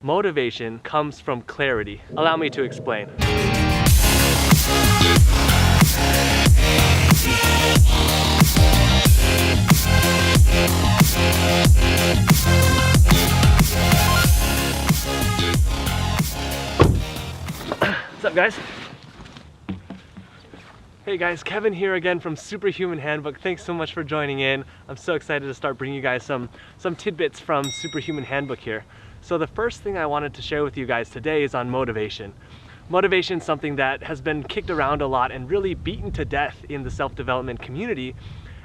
Motivation comes from clarity. Allow me to explain. What's up, guys? Hey guys, Kevin here again from Superhuman Handbook. Thanks so much for joining in. I'm so excited to start bringing you guys some tidbits from Superhuman Handbook here. So the first thing I wanted to share with you guys today is on motivation. Motivation is something that has been kicked around a lot and really beaten to death in the self-development community.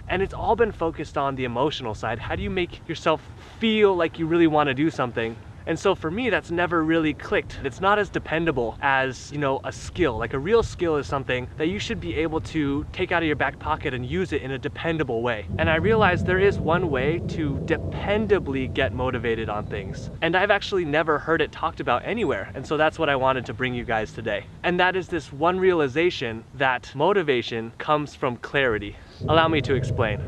And it's all been focused on the emotional side. How do you make yourself feel like you really want to do something? And so for me, that's never really clicked. It's not as dependable as, a skill. Like a real skill is something that you should be able to take out of your back pocket and use it in a dependable way. And I realized there is one way to dependably get motivated on things. And I've actually never heard it talked about anywhere. And so that's what I wanted to bring you guys today. And that is this one realization that motivation comes from clarity. Allow me to explain.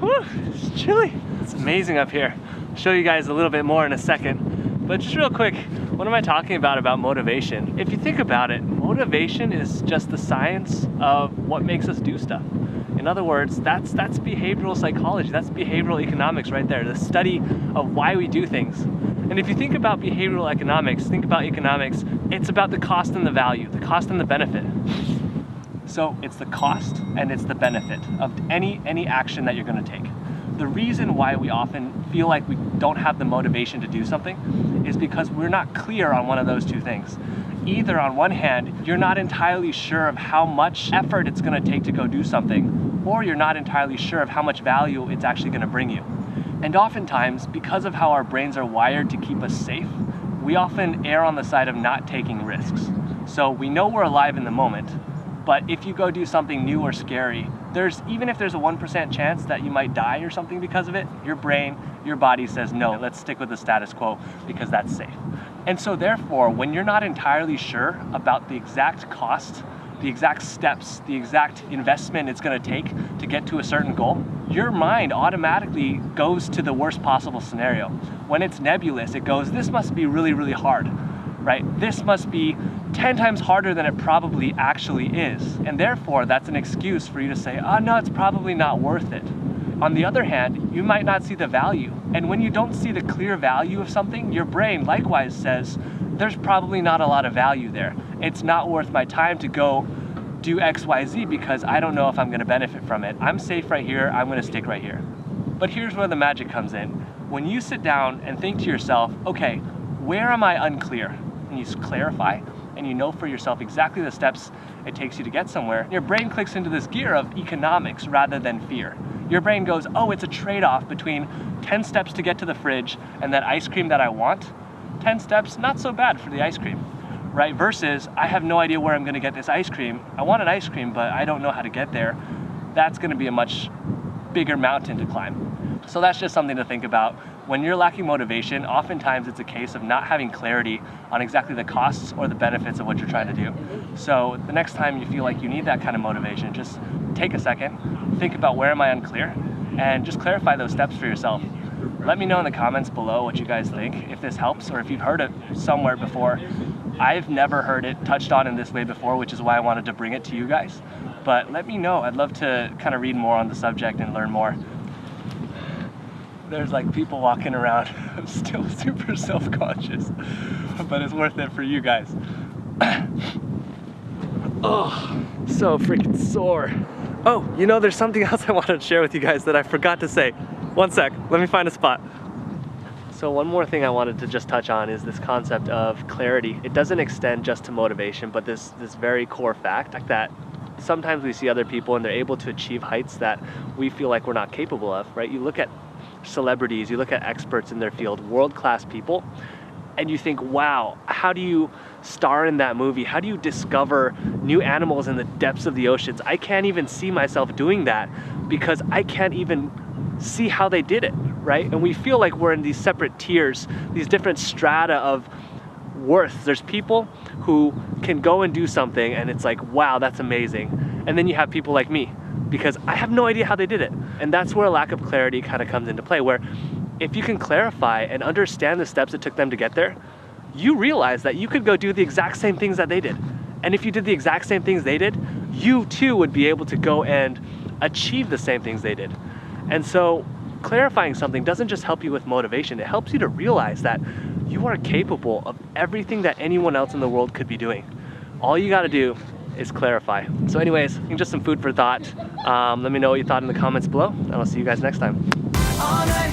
Whew, it's chilly. It's amazing up here. I'll show you guys a little bit more in a second. But just real quick, what am I talking about motivation? If you think about it, motivation is just the science of what makes us do stuff. In other words, that's behavioral psychology, that's behavioral economics right there, the study of why we do things. And if you think about behavioral economics, it's about the cost and the value, the cost and the benefit. So it's the cost and it's the benefit of any action that you're gonna take. The reason why we often feel like we don't have the motivation to do something is because we're not clear on one of those two things. Either on one hand, you're not entirely sure of how much effort it's gonna take to go do something, or you're not entirely sure of how much value it's actually gonna bring you. And oftentimes, because of how our brains are wired to keep us safe, we often err on the side of not taking risks. So we know we're alive in the moment, but if you go do something new or scary, even if there's a 1% chance that you might die or something because of it, your brain, your body says, no, let's stick with the status quo because that's safe. And so therefore, when you're not entirely sure about the exact cost, the exact steps, the exact investment it's gonna take to get to a certain goal, your mind automatically goes to the worst possible scenario. When it's nebulous, it goes, this must be really, really hard. Right? This must be 10 times harder than it probably actually is. And therefore, that's an excuse for you to say, oh no, it's probably not worth it. On the other hand, you might not see the value. And when you don't see the clear value of something, your brain likewise says, there's probably not a lot of value there. It's not worth my time to go do X, Y, Z because I don't know if I'm gonna benefit from it. I'm safe right here, I'm gonna stick right here. But here's where the magic comes in. When you sit down and think to yourself, okay, where am I unclear? And you clarify, and you know for yourself exactly the steps it takes you to get somewhere, your brain clicks into this gear of economics rather than fear. Your brain goes, oh, it's a trade-off between 10 steps to get to the fridge and that ice cream that I want. 10 steps, not so bad for the ice cream, right? Versus, I have no idea where I'm gonna get this ice cream. I want an ice cream, but I don't know how to get there. That's gonna be a much bigger mountain to climb. So that's just something to think about. When you're lacking motivation, oftentimes it's a case of not having clarity on exactly the costs or the benefits of what you're trying to do. So the next time you feel like you need that kind of motivation, just take a second, think about where am I unclear, and just clarify those steps for yourself. Let me know in the comments below what you guys think, if this helps, or if you've heard it somewhere before. I've never heard it touched on in this way before, which is why I wanted to bring it to you guys. But let me know. I'd love to kind of read more on the subject and learn more. There's like people walking around. I'm still super self-conscious, but it's worth it for you guys. Oh, so freaking sore. Oh, there's something else I wanted to share with you guys that I forgot to say. One sec, let me find a spot. So one more thing I wanted to just touch on is this concept of clarity. It doesn't extend just to motivation, but this very core fact that sometimes we see other people and they're able to achieve heights that we feel like we're not capable of, right? You look at celebrities, you look at experts in their field, world-class people, and you think, wow, how do you star in that movie? How do you discover new animals in the depths of the oceans? I can't even see myself doing that because I can't even see how they did it, right? And we feel like we're in these separate tiers, these different strata of worth. There's people who can go and do something and it's like, wow, that's amazing. And then you have people like me, because I have no idea how they did it. And that's where a lack of clarity kind of comes into play, where if you can clarify and understand the steps it took them to get there, you realize that you could go do the exact same things that they did. And if you did the exact same things they did, you too would be able to go and achieve the same things they did. And so clarifying something doesn't just help you with motivation, it helps you to realize that you are capable of everything that anyone else in the world could be doing. All you gotta do is clarify. So anyways, just some food for thought. Let me know what you thought in the comments below, and I'll see you guys next time.